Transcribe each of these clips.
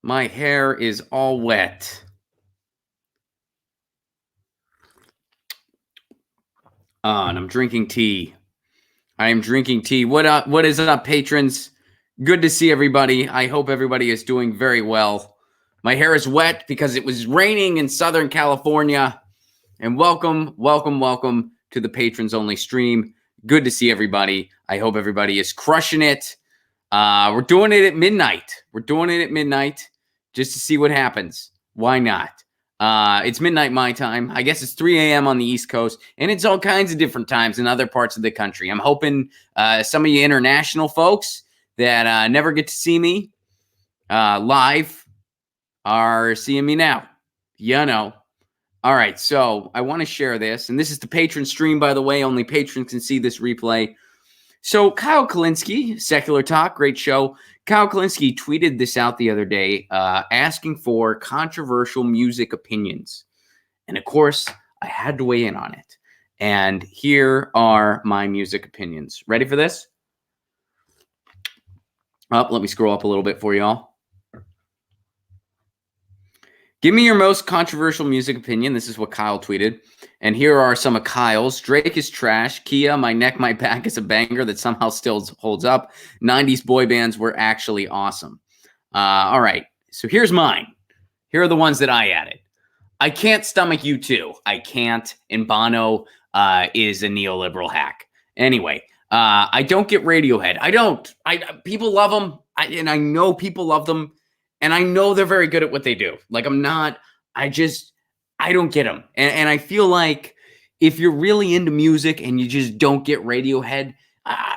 My hair is all wet. And I'm drinking tea. I am drinking tea. What up? What is up, patrons? Good to see everybody. I hope everybody is doing very well. My hair is wet because it was raining in Southern California. And welcome to the patrons only stream. Good to see everybody. I hope everybody is crushing it. We're doing it at midnight. Just to see what happens. Why not? It's midnight my time. I guess it's 3 a.m. on the East Coast, and it's all kinds of different times in other parts of the country. I'm hoping some of you international folks that never get to see me live are seeing me now. You know. All right, so I want to share this, and this is the patron stream, by the way. Only patrons can see this replay. So Kyle Kalinske, Secular Talk, great show. Kyle Kalinske tweeted this out the other day, asking for controversial music opinions. And of course, I had to weigh in on it. And here are my music opinions. Ready for this? Let me scroll up a little bit for y'all. Give me your most controversial music opinion. This is what Kyle tweeted. And here are some of Kyle's. Drake is trash. Kia, My Neck, My Back is a banger that somehow still holds up. 90s boy bands were actually awesome. All right. So here's mine. Here are the ones that I added. I can't stomach U2. I can't. And Bono is a neoliberal hack. Anyway, I don't get Radiohead. I don't. People love them. And I know people love them. And I know they're very good at what they do. Like, I don't get them. And I feel like if you're really into music and you just don't get Radiohead,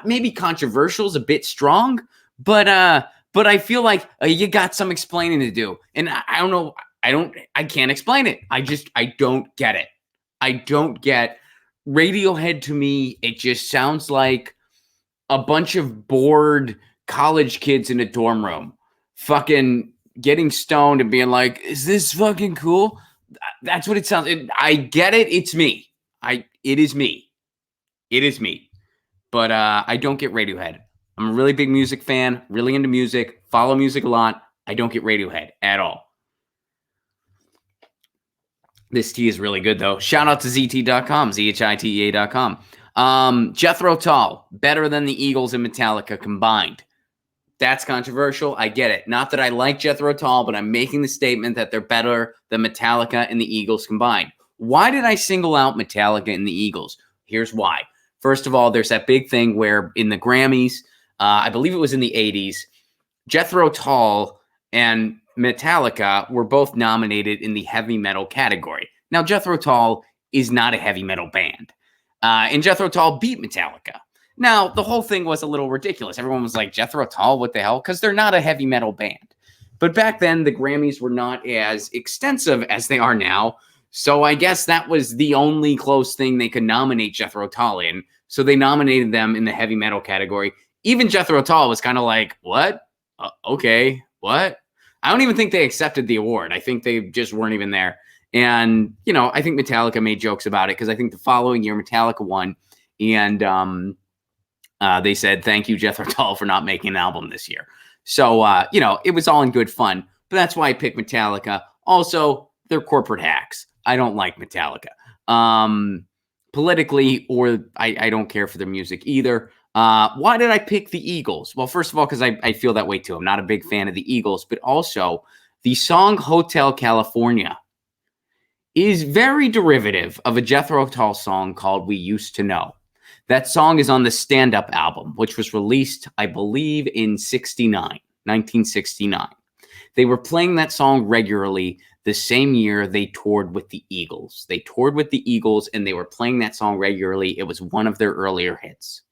maybe controversial is a bit strong, but I feel like you got some explaining to do. And I don't know. I can't explain it. I don't get it. I don't get Radiohead. To me, it just sounds like a bunch of bored college kids in a dorm room fucking getting stoned and being like, is this fucking cool? That's what it sounds. I get it. It's me. It is me. But I don't get Radiohead. I'm a really big music fan, really into music, follow music a lot. I don't get Radiohead at all. This tea is really good, though. Shout out to ZT.com, ZHITEA.com. Jethro Tull, better than the Eagles and Metallica combined. That's controversial. I get it. Not that I like Jethro Tull, but I'm making the statement that they're better than Metallica and the Eagles combined. Why did I single out Metallica and the Eagles? Here's why. First of all, there's that big thing where in the Grammys, I believe it was in the 80s, Jethro Tull and Metallica were both nominated in the heavy metal category. Now, Jethro Tull is not a heavy metal band, and Jethro Tull beat Metallica. Now, the whole thing was a little ridiculous. Everyone was like, Jethro Tull, what the hell? Because they're not a heavy metal band. But back then, the Grammys were not as extensive as they are now. So I guess that was the only close thing they could nominate Jethro Tull in. So they nominated them in the heavy metal category. Even Jethro Tull was kind of like, what? Okay, what? I don't even think they accepted the award. I think they just weren't even there. And, I think Metallica made jokes about it because I think the following year Metallica won. And they said, thank you, Jethro Tull, for not making an album this year. So, it was all in good fun. But that's why I picked Metallica. Also, they're corporate hacks. I don't like Metallica. Politically, or I don't care for their music either. Why did I pick the Eagles? Well, first of all, because I feel that way too. I'm not a big fan of the Eagles. But also, the song Hotel California is very derivative of a Jethro Tull song called We Used to Know. That song is on the Stand Up album, which was released, I believe, in 1969. They were playing that song regularly the same year they toured with the Eagles. They toured with the Eagles, and they were playing that song regularly. It was one of their earlier hits.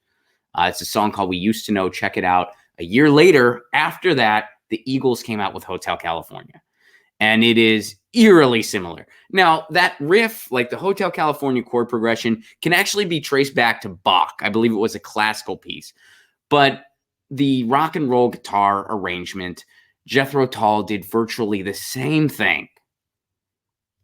It's a song called We Used to Know. Check it out. A year later, after that, the Eagles came out with Hotel California. And it is eerily similar. Now, that riff, like the Hotel California chord progression, can actually be traced back to Bach. I believe it was a classical piece. But the rock and roll guitar arrangement, Jethro Tull did virtually the same thing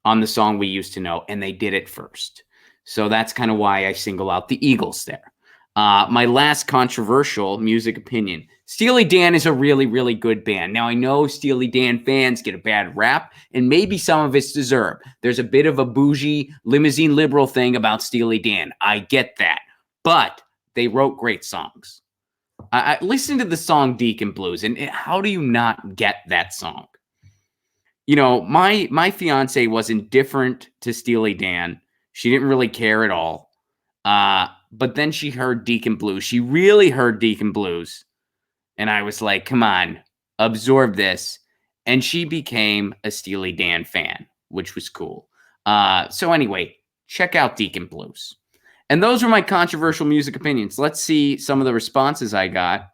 on the song We Used to Know, and they did it first. So that's kind of why I single out the Eagles there. My last controversial music opinion. Steely Dan is a really, really good band. Now, I know Steely Dan fans get a bad rap, and maybe some of it's deserved. There's a bit of a bougie, limousine liberal thing about Steely Dan. I get that. But they wrote great songs. I listened to the song Deacon Blues, and how do you not get that song? You know, my fiance was indifferent to Steely Dan. She didn't really care at all. But then she heard Deacon Blues. She really heard Deacon Blues. And I was like, come on, absorb this. And she became a Steely Dan fan, which was cool. So anyway, check out Deacon Blues. And those were my controversial music opinions. Let's see some of the responses I got.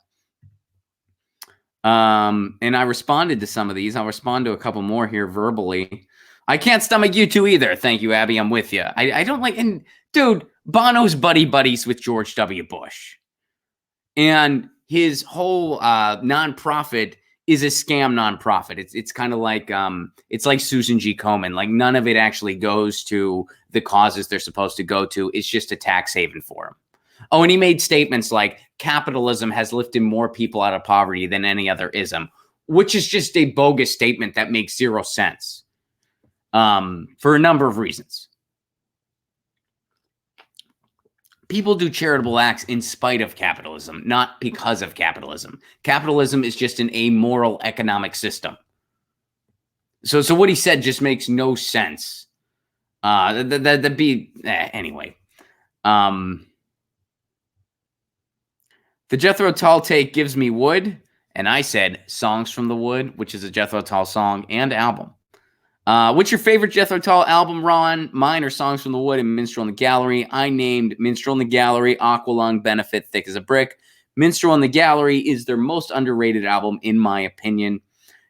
And I responded to some of these. I'll respond to a couple more here verbally. I can't stomach you two either. Thank you, Abby. I'm with you. I don't like, and dude, Bono's buddies with George W. Bush. And his whole nonprofit is a scam nonprofit. It's kind of like it's like Susan G. Komen. Like none of it actually goes to the causes they're supposed to go to. It's just a tax haven for him. Oh, and he made statements like capitalism has lifted more people out of poverty than any other ism, which is just a bogus statement that makes zero sense for a number of reasons. People do charitable acts in spite of capitalism, not because of capitalism. Capitalism is just an amoral economic system. So what he said just makes no sense. Anyway. The Jethro Tull take gives me wood, and I said Songs from the Wood, which is a Jethro Tull song and album. What's your favorite Jethro Tull album, Ron? Mine are Songs from the Wood and Minstrel in the Gallery. I named Minstrel in the Gallery, Aqualung, Benefit, Thick as a Brick. Minstrel in the Gallery is their most underrated album, in my opinion.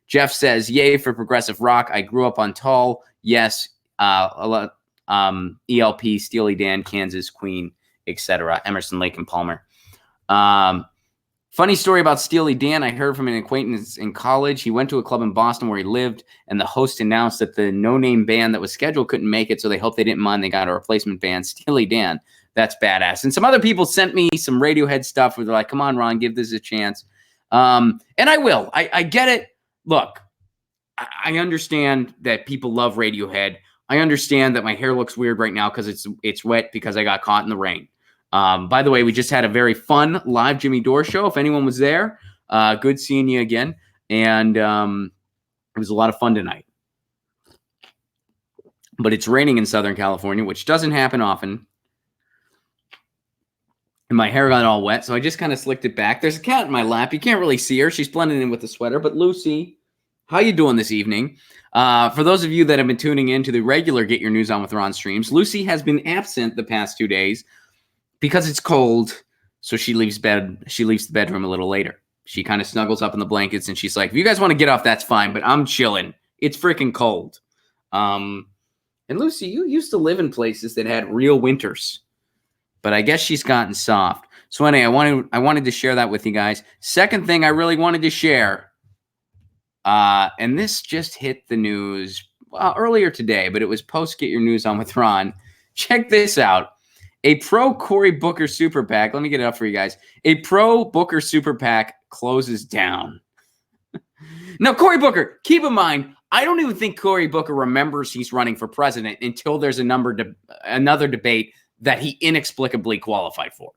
Jeff says, yay for progressive rock. I grew up on Tull. Yes, ELP, Steely Dan, Kansas, Queen, etc. Emerson, Lake, and Palmer. Funny story about Steely Dan. I heard from an acquaintance in college. He went to a club in Boston where he lived, and the host announced that the no-name band that was scheduled couldn't make it, so they hoped they didn't mind. They got a replacement band, Steely Dan. That's badass. And some other people sent me some Radiohead stuff where they're like, come on, Ron, give this a chance. And I will. I get it. Look, I understand that people love Radiohead. I understand that my hair looks weird right now because it's wet because I got caught in the rain. By the way, we just had a very fun live Jimmy Dore show. If anyone was there, good seeing you again. And it was a lot of fun tonight. But it's raining in Southern California, which doesn't happen often. And my hair got all wet, so I just kind of slicked it back. There's a cat in my lap. You can't really see her. She's blending in with the sweater. But Lucy, how you doing this evening? For those of you that have been tuning in to the regular Get Your News On with Ron streams, Lucy has been absent the past 2 days. Because it's cold, so she leaves the bedroom a little later. She kind of snuggles up in the blankets, and she's like, if you guys want to get off, that's fine, but I'm chilling. It's freaking cold. And Lucy, you used to live in places that had real winters, but I guess she's gotten soft. So anyway, I wanted to share that with you guys. Second thing I really wanted to share, and this just hit the news earlier today, but it was post Get Your News On with Ron. Check this out. A pro Cory Booker super PAC. Let me get it up for you guys. A pro Booker super PAC closes down. Now, Cory Booker, keep in mind, I don't even think Cory Booker remembers he's running for president until there's another debate that he inexplicably qualified for.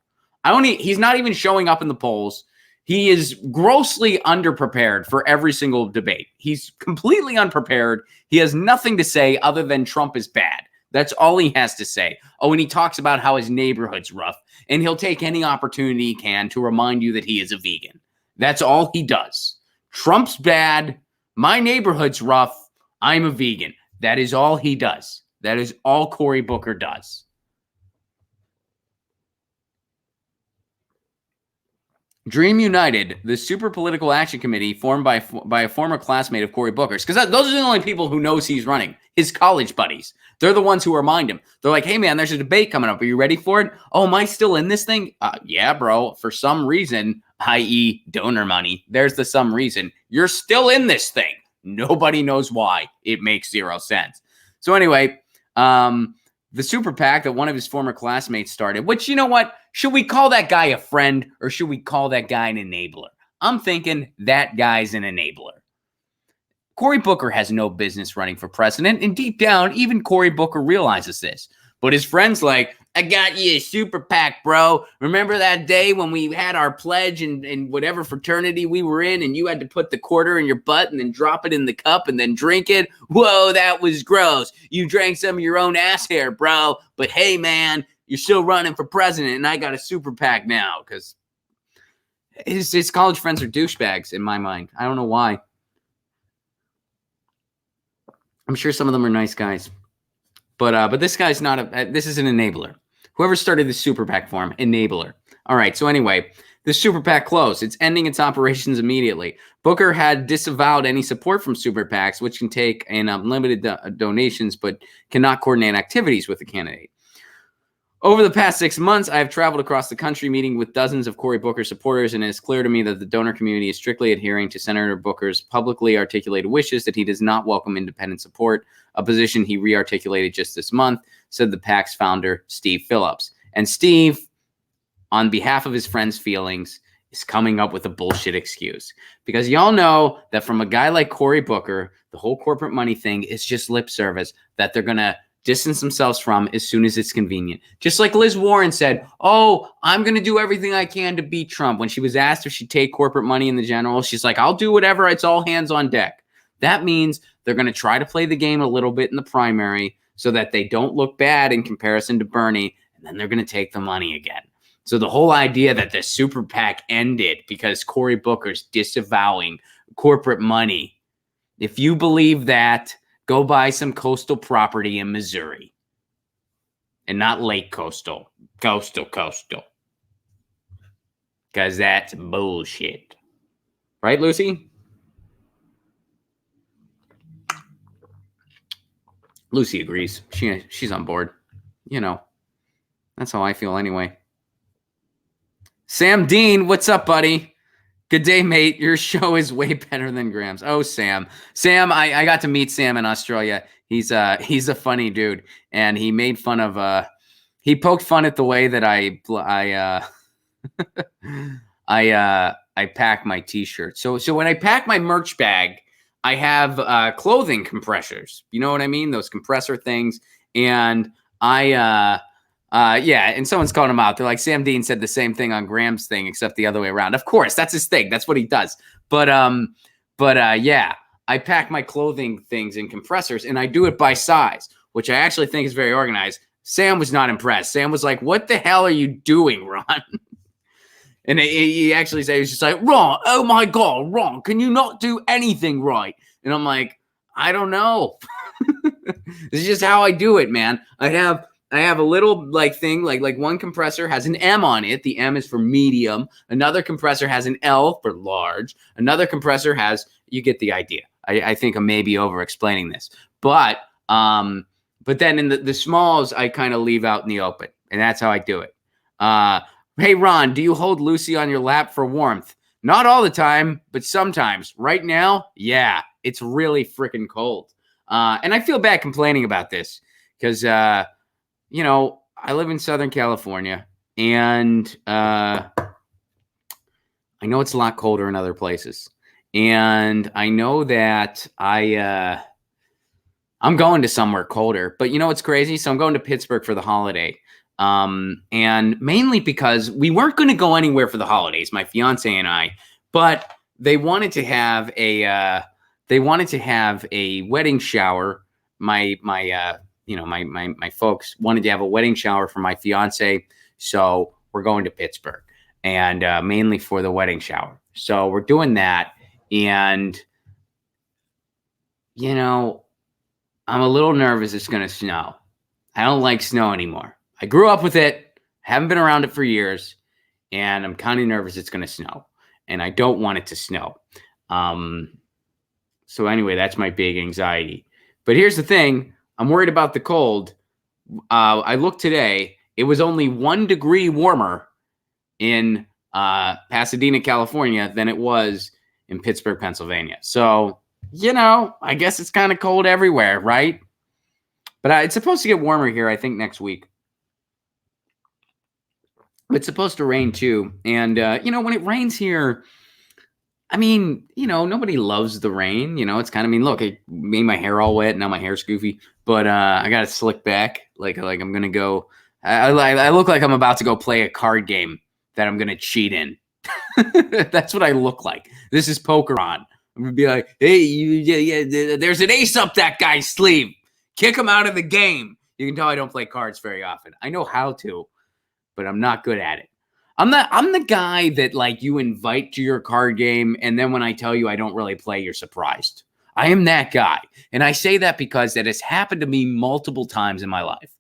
He's not even showing up in the polls. He is grossly underprepared for every single debate. He's completely unprepared. He has nothing to say other than Trump is bad. That's all he has to say. Oh, and he talks about how his neighborhood's rough, and he'll take any opportunity he can to remind you that he is a vegan. That's all he does. Trump's bad. My neighborhood's rough. I'm a vegan. That is all he does. That is all Cory Booker does. Dream United, the super political action committee formed by a former classmate of Cory Booker's, because those are the only people who knows he's running, his college buddies. They're the ones who remind him. They're like, hey, man, there's a debate coming up. Are you ready for it? Oh, am I still in this thing? Yeah, bro. For some reason, i.e. donor money, there's the some reason. You're still in this thing. Nobody knows why. It makes zero sense. So anyway, the super PAC that one of his former classmates started, which, you know what? Should we call that guy a friend or should we call that guy an enabler? I'm thinking that guy's an enabler. Cory Booker has no business running for president, and deep down, even Cory Booker realizes this. But his friend's like, I got you a super PAC, bro. Remember that day when we had our pledge in whatever fraternity we were in, and you had to put the quarter in your butt and then drop it in the cup and then drink it? Whoa, that was gross. You drank some of your own ass hair, bro. But hey, man, you're still running for president, and I got a super PAC now. Because his college friends are douchebags in my mind. I don't know why. I'm sure some of them are nice guys, but this guy's not this is an enabler. Whoever started this super PAC for him, enabler. All right. So anyway, this super PAC closed. It's ending its operations immediately. Booker had disavowed any support from super PACs, which can take in unlimited donations, but cannot coordinate activities with the candidate. Over the past 6 months, I have traveled across the country meeting with dozens of Cory Booker supporters, and it is clear to me that the donor community is strictly adhering to Senator Booker's publicly articulated wishes that he does not welcome independent support, a position he re-articulated just this month, said the PAC's founder, Steve Phillips. And Steve, on behalf of his friends' feelings, is coming up with a bullshit excuse. Because y'all know that from a guy like Cory Booker, the whole corporate money thing is just lip service that they're going to distance themselves from as soon as it's convenient. Just like Liz Warren said, oh, I'm going to do everything I can to beat Trump. When she was asked if she'd take corporate money in the general, she's like, I'll do whatever. It's all hands on deck. That means they're going to try to play the game a little bit in the primary so that they don't look bad in comparison to Bernie, and then they're going to take the money again. So the whole idea that the super PAC ended because Cory Booker's disavowing corporate money, if you believe that, go buy some coastal property in Missouri. And not Lake Coastal. Coastal. Because that's bullshit. Right, Lucy? Lucy agrees. She's on board. You know, that's how I feel anyway. Sam Dean, what's up, buddy? Good day, mate. Your show is way better than Graham's. Oh, Sam. Sam, I got to meet Sam in Australia. He's a funny dude, and he made fun of he poked fun at the way that I pack my t-shirt. So when I pack my merch bag, I have clothing compressors. You know what I mean? Those compressor things. And and someone's calling him out. They're like, Sam Dean said the same thing on Graham's thing, except the other way around. Of course, that's his thing. That's what he does. But I pack my clothing things in compressors, and I do it by size, which I actually think is very organized. Sam was not impressed. Sam was like, what the hell are you doing, Ron? And he actually said, he was just like, Ron, oh my God, Ron, can you not do anything right? And I'm like, I don't know. This is just how I do it, man. I have a little like thing, like one compressor has an M on it. The M is for medium. Another compressor has an L for large. Another compressor has, you get the idea. I think I'm maybe over explaining this, but then in the smalls, I kind of leave out in the open, and that's how I do it. Hey, Ron, do you hold Lucy on your lap for warmth? Not all the time, but sometimes. Right now, yeah, it's really freaking cold. And I feel bad complaining about this because, I live in Southern California, and I know it's a lot colder in other places. And I know that I'm going to somewhere colder. But you know what's crazy? So I'm going to Pittsburgh for the holiday. And mainly because we weren't going to go anywhere for the holidays, my fiance and I, but they wanted to have a wedding shower. My folks wanted to have a wedding shower for my fiance. So we're going to Pittsburgh and, mainly for the wedding shower. So we're doing that. And, I'm a little nervous it's going to snow. I don't like snow anymore. I grew up with it, haven't been around it for years, and I'm kind of nervous it's going to snow, and I don't want it to snow. So anyway, that's my big anxiety. But here's the thing. I'm worried about the cold. I looked today. It was only 1 degree warmer in Pasadena, California than it was in Pittsburgh, Pennsylvania. So, I guess it's kind of cold everywhere, right? But it's supposed to get warmer here, I think, next week. It's supposed to rain too. And, when it rains here, I mean, nobody loves the rain. It's kind of, look, it made my hair all wet. Now my hair's goofy, but I got it slicked back. Like I'm going to go. I look like I'm about to go play a card game that I'm going to cheat in. That's what I look like. This is poker on. I'm going to be like, hey, there's an ace up that guy's sleeve. Kick him out of the game. You can tell I don't play cards very often. I know how to, but I'm not good at it. I'm the guy that like you invite to your card game, and then when I tell you I don't really play, you're surprised. I am that guy. And I say that because that has happened to me multiple times in my life.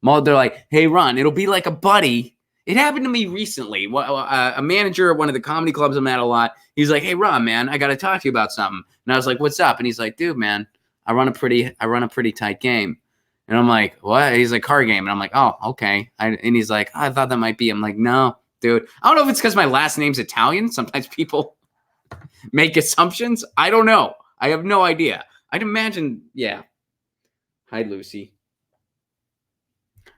They're like, hey, Ron, it'll be like a buddy. It happened to me recently. A manager at one of the comedy clubs I'm at a lot, he's like, hey, Ron, man, I got to talk to you about something. And I was like, what's up? And he's like, dude, man, I run a pretty tight game. And I'm like, what? He's like, card game. And I'm like, oh, okay. And he's like, I thought that might be. I'm like, no, dude. I don't know if it's because my last name's Italian. Sometimes people make assumptions. I don't know. I have no idea. I'd imagine, yeah. Hi, Lucy.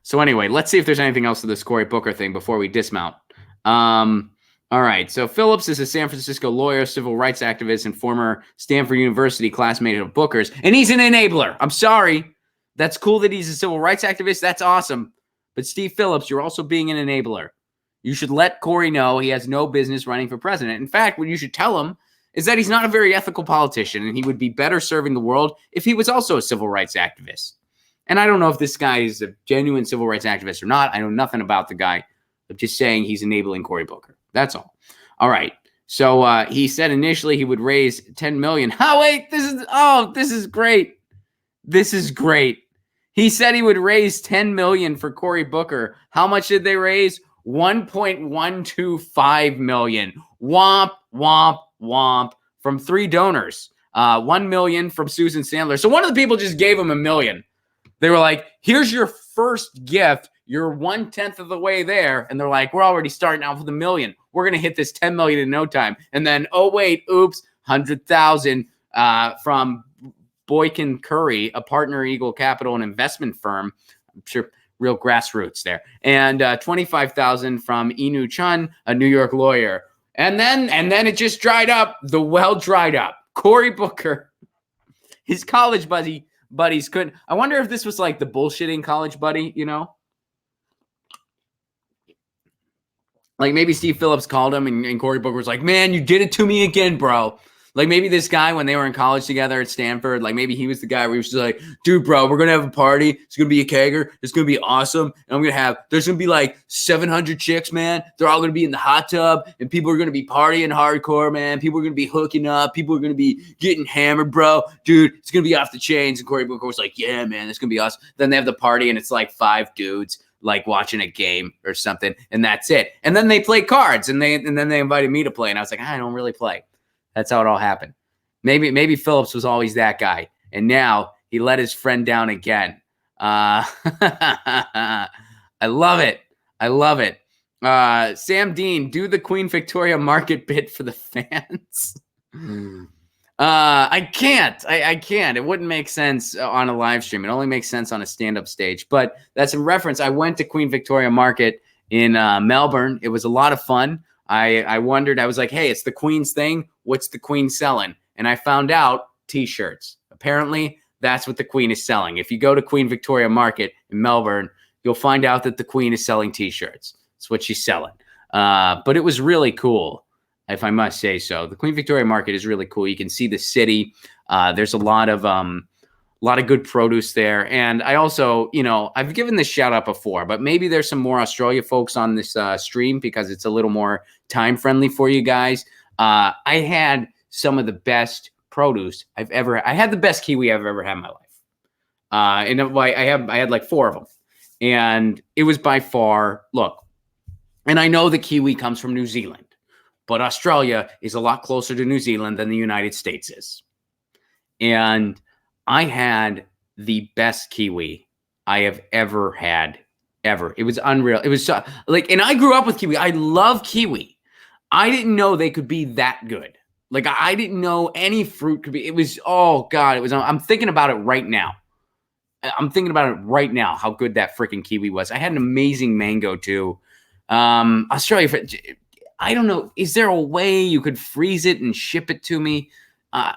So anyway, let's see if there's anything else to this Cory Booker thing before we dismount. All right. So Phillips is a San Francisco lawyer, civil rights activist, and former Stanford University classmate of Booker's. And he's an enabler. I'm sorry. That's cool that he's a civil rights activist. That's awesome. But Steve Phillips, you're also being an enabler. You should let Cory know he has no business running for president. In fact, what you should tell him is that he's not a very ethical politician, and he would be better serving the world if he was also a civil rights activist. And I don't know if this guy is a genuine civil rights activist or not. I know nothing about the guy. I'm just saying he's enabling Cory Booker. That's all. All right. So he said initially he would raise $10 million. Oh, wait, this is great. This is great. He said he would raise $10 million for Cory Booker. How much did they raise? $1.125 million. Womp, womp, womp from 3 donors. $1 million from Susan Sandler. So one of the people just gave him $1 million. They were like, here's your first gift. You're 1/10 of the way there. And they're like, we're already starting out with $1 million. We're going to hit this $10 million in no time. And then, oh, wait, oops, $100,000 from Boykin Curry, a partner Eagle Capital and investment firm. I'm sure real grassroots there. And $25,000 from Inu Chun, a New York lawyer. And then it just dried up. The well dried up. Cory Booker, his college buddies couldn't. I wonder if this was like the bullshitting college buddy, Like maybe Steve Phillips called him and Cory Booker was like, man, you did it to me again, bro. Like maybe this guy, when they were in college together at Stanford, like maybe he was the guy where he was just like, dude, bro, we're going to have a party. It's going to be a kegger. It's going to be awesome. And there's going to be like 700 chicks, man. They're all going to be in the hot tub and people are going to be partying hardcore, man. People are going to be hooking up. People are going to be getting hammered, bro. Dude, it's going to be off the chains. And Cory Booker was like, yeah, man, it's going to be awesome. Then they have the party and it's like 5 dudes like watching a game or something. And that's it. And then they play cards and then they invited me to play. And I was like, I don't really play. That's how it all happened. Maybe Phillips was always that guy, and now he let his friend down again. I love it. I love it. Sam Dean, do the Queen Victoria Market bit for the fans. I can't. I can't. It wouldn't make sense on a live stream. It only makes sense on a stand-up stage. But that's a reference. I went to Queen Victoria Market in Melbourne. It was a lot of fun. I wondered, I was like, hey, it's the Queen's thing. What's the Queen selling? And I found out T-shirts. Apparently, that's what the Queen is selling. If you go to Queen Victoria Market in Melbourne, you'll find out that the Queen is selling T-shirts. That's what she's selling. But it was really cool, if I must say so. The Queen Victoria Market is really cool. You can see the city. There's a lot of good produce there. And I also, I've given this shout out before, but maybe there's some more Australia folks on this stream because it's a little more time friendly for you guys. I had some of the best produce I had the best kiwi I've ever had in my life. And I had like 4 of them. And it was by far, look, and I know the kiwi comes from New Zealand, but Australia is a lot closer to New Zealand than the United States is. And I had the best kiwi I have ever had, ever. It was unreal. It was so, and I grew up with kiwi. I love kiwi. I didn't know they could be that good. Like, I didn't know any fruit could be. It was, oh, God. I'm thinking about it right now. How good that freaking kiwi was. I had an amazing mango, too. Australia, I don't know. Is there a way you could freeze it and ship it to me?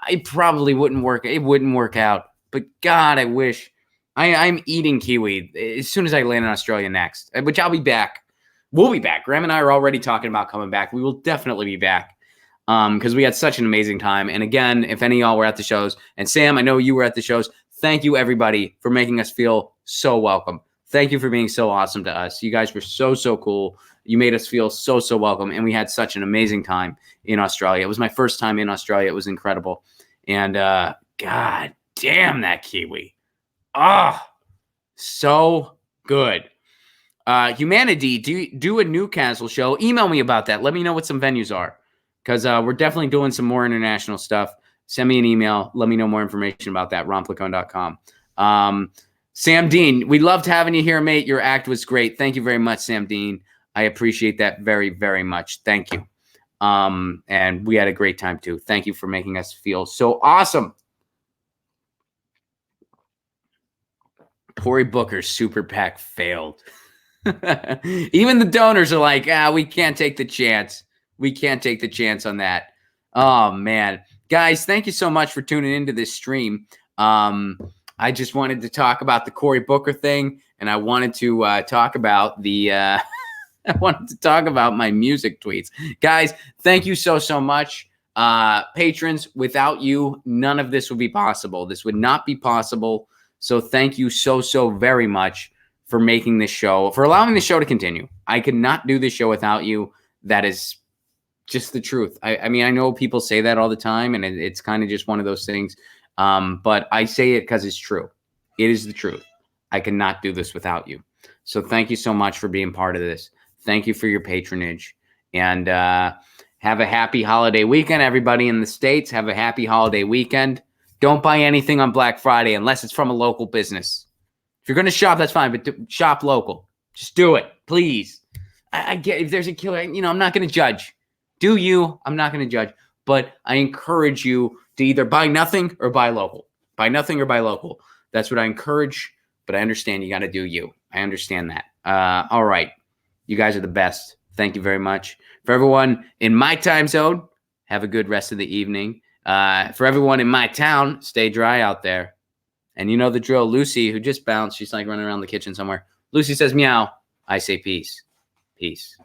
It probably wouldn't work. It wouldn't work out. But God, I wish. I'm eating kiwi as soon as I land in Australia next, which I'll be back. We'll be back. Graham and I are already talking about coming back. We will definitely be back because we had such an amazing time. And again, if any of y'all were at the shows, and Sam, I know you were at the shows, thank you, everybody, for making us feel so welcome. Thank you for being so awesome to us. You guys were so, so cool. You made us feel so, so welcome. And we had such an amazing time in Australia. It was my first time in Australia. It was incredible. And God damn that kiwi. Oh, so good. Humanity, do a Newcastle show. Email me about that. Let me know what some venues are because we're definitely doing some more international stuff. Send me an email. Let me know more information about that, ronplacone.com. Sam Dean, we loved having you here, mate. Your act was great. Thank you very much, Sam Dean. I appreciate that very, very much. Thank you. And we had a great time, too. Thank you for making us feel so awesome. Cory Booker's super PAC failed. Even the donors are like, we can't take the chance. We can't take the chance on that. Oh, man. Guys, thank you so much for tuning into this stream. I just wanted to talk about the Cory Booker thing, and I wanted to talk about the I wanted to talk about my music tweets. Guys, thank you so, so much. Patrons, without you, none of this would be possible. This would not be possible. So thank you so, so very much for making this show, for allowing the show to continue. I could not do this show without you. That is just the truth. I mean, I know people say that all the time, and it's kind of just one of those things. But I say it because it's true. It is the truth. I cannot do this without you. So thank you so much for being part of this. Thank you for your patronage. And have a happy holiday weekend, everybody in the States. Have a happy holiday weekend. Don't buy anything on Black Friday unless it's from a local business. If you're going to shop, that's fine, but shop local. Just do it, please. I get if there's a killer, I'm not going to judge. Do you? I'm not going to judge. But I encourage you to either buy nothing or buy local. Buy nothing or buy local. That's what I encourage, but I understand you got to do you. I understand that. All right. You guys are the best. Thank you very much. For everyone in my time zone, have a good rest of the evening. For everyone in my town, stay dry out there. And you know the drill. Lucy, who just bounced, she's like running around the kitchen somewhere. Lucy says meow. I say peace. Peace.